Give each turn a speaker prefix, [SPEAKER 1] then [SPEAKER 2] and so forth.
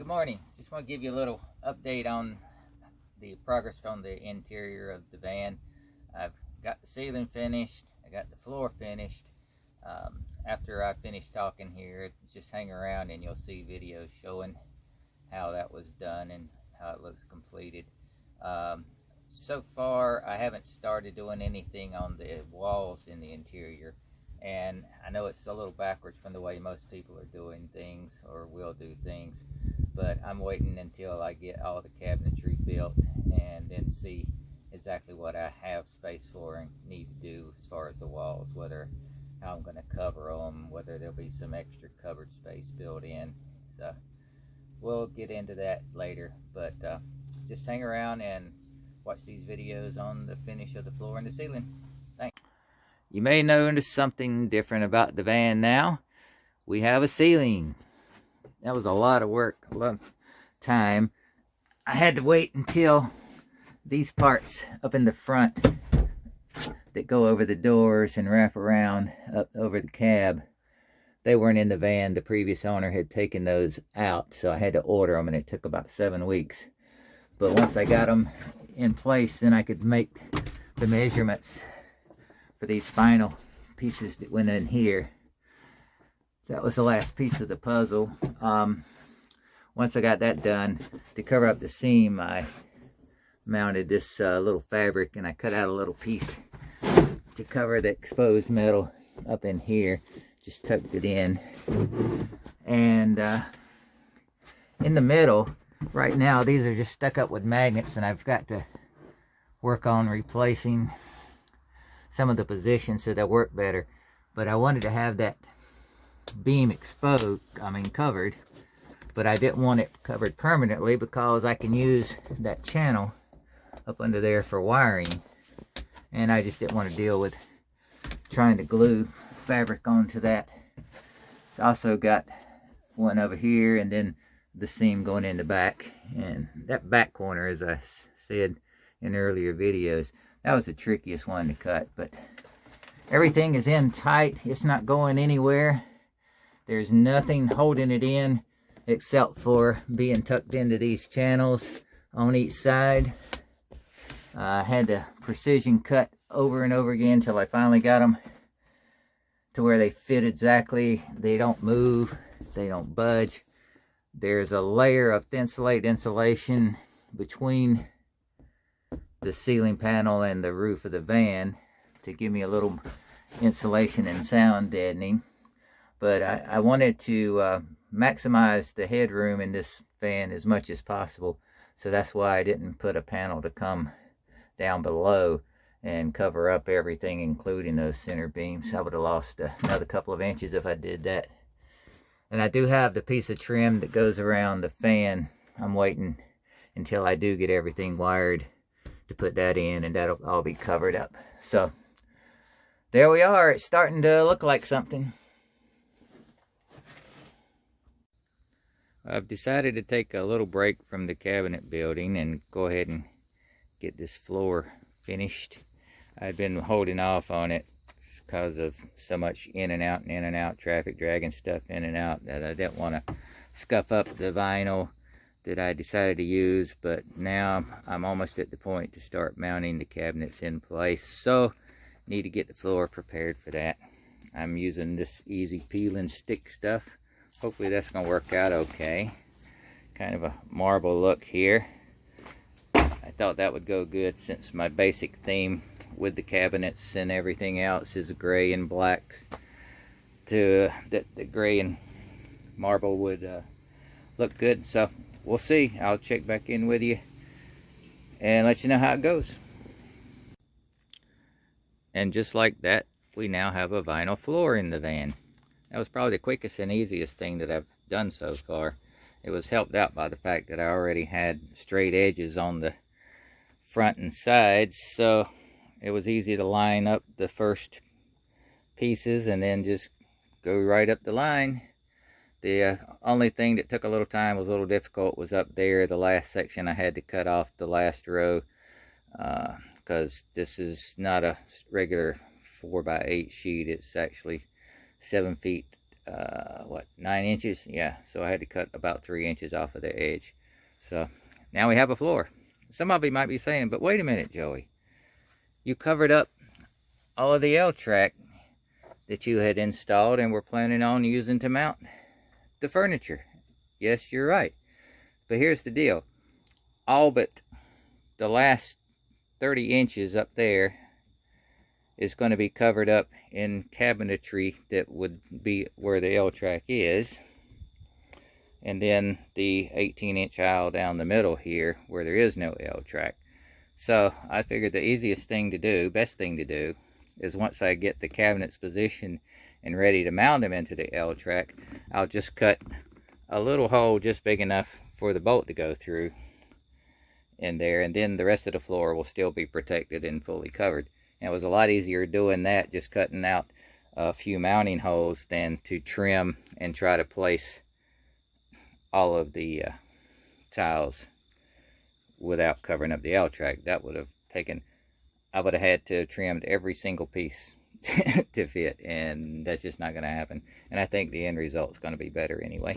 [SPEAKER 1] morning. Just want to give you a little update on the progress on the interior of the van. I've got the ceiling finished. I got the floor finished. After I finish talking here, just hang around and you'll see videos showing how that was done and how it looks completed. So far, I haven't started doing anything on the walls in the interior. And I know it's a little backwards from the way most people are doing things or will do things, but I'm waiting until I get all the cabinetry built and then see exactly what I have space for and need to do as far as the walls, how I'm going to cover them, whether there'll be some extra covered space built in. So we'll get into that later, but just hang around and watch these videos on the finish of the floor and the ceiling. Thanks. You may notice something different about the van now. We have a ceiling. That was a lot of work, a lot of time. I had to wait until these parts up in the front that go over the doors and wrap around up over the cab, they weren't in the van. The previous owner had taken those out, so I had to order them, and it took about 7 weeks. But once I got them in place, then I could make the measurements for these final pieces that went in here. That was the last piece of the puzzle. Once I got that done, to cover up the seam, I mounted this little fabric, and I cut out a little piece to cover the exposed metal up in here. Just tucked it in. And in the middle, right now, these are just stuck up with magnets, and I've got to work on replacing some of the positions so they'll work better. But I wanted to have that beam covered, but I didn't want it covered permanently because I can use that channel up under there for wiring, and I just didn't want to deal with trying to glue fabric onto that. It's also got one over here, and then the seam going in the back, and that back corner, as I said in earlier videos, that was the trickiest one to cut. But everything is in tight. It's not going anywhere. There's nothing holding it in except for being tucked into these channels on each side. I had to precision cut over and over again until I finally got them to where they fit exactly. They don't move, they don't budge. There's a layer of thin-slate insulation between the ceiling panel and the roof of the van to give me a little insulation and sound deadening. But I wanted to maximize the headroom in this van as much as possible, so that's why I didn't put a panel to come down below and cover up everything, including those center beams. I would have lost another couple of inches if I did that. And I do have the piece of trim that goes around the fan. I'm waiting until I do get everything wired to put that in, and that'll all be covered up. So there we are. It's starting to look like something. I've decided to take a little break from the cabinet building and go ahead and get this floor finished. I've been holding off on it because of so much in and out traffic, dragging stuff in and out, that I didn't want to scuff up the vinyl that I decided to use. But now I'm almost at the point to start mounting the cabinets in place, so need to get the floor prepared for that. I'm using this easy peel and stick stuff. Hopefully that's going to work out okay. Kind of a marble look here. I thought that would go good since my basic theme with the cabinets and everything else is gray and black. The gray and marble would look good. So we'll see. I'll check back in with you and let you know how it goes. And just like that, we now have a vinyl floor in the van. That was probably the quickest and easiest thing that I've done so far. It was helped out by the fact that I already had straight edges on the front and sides, so it was easy to line up the first pieces and then just go right up the line. The only thing that took a little time, was a little difficult, was up there, the last section. I had to cut off the last row because this is not a regular 4x8 sheet. It's actually 7 feet what, 9 inches? Yeah, so I had to cut about 3 inches off of the edge. So now we have a floor. Some of you might be saying, but wait a minute, Joey, you covered up all of the L-track that you had installed and were planning on using to mount the furniture. Yes, you're right. But here's the deal. All but the last 30 inches up there is going to be covered up in cabinetry that would be where the L-track is. And then the 18-inch aisle down the middle here where there is no L-track. So I figured the easiest thing to do, best thing to do, is once I get the cabinets positioned and ready to mount them into the L-track, I'll just cut a little hole just big enough for the bolt to go through in there, and then the rest of the floor will still be protected and fully covered. And it was a lot easier doing that, just cutting out a few mounting holes, than to trim and try to place all of the tiles without covering up the L-track. That would have taken, I would have had to have trimmed every single piece to fit, and that's just not going to happen. And I think the end result is going to be better anyway.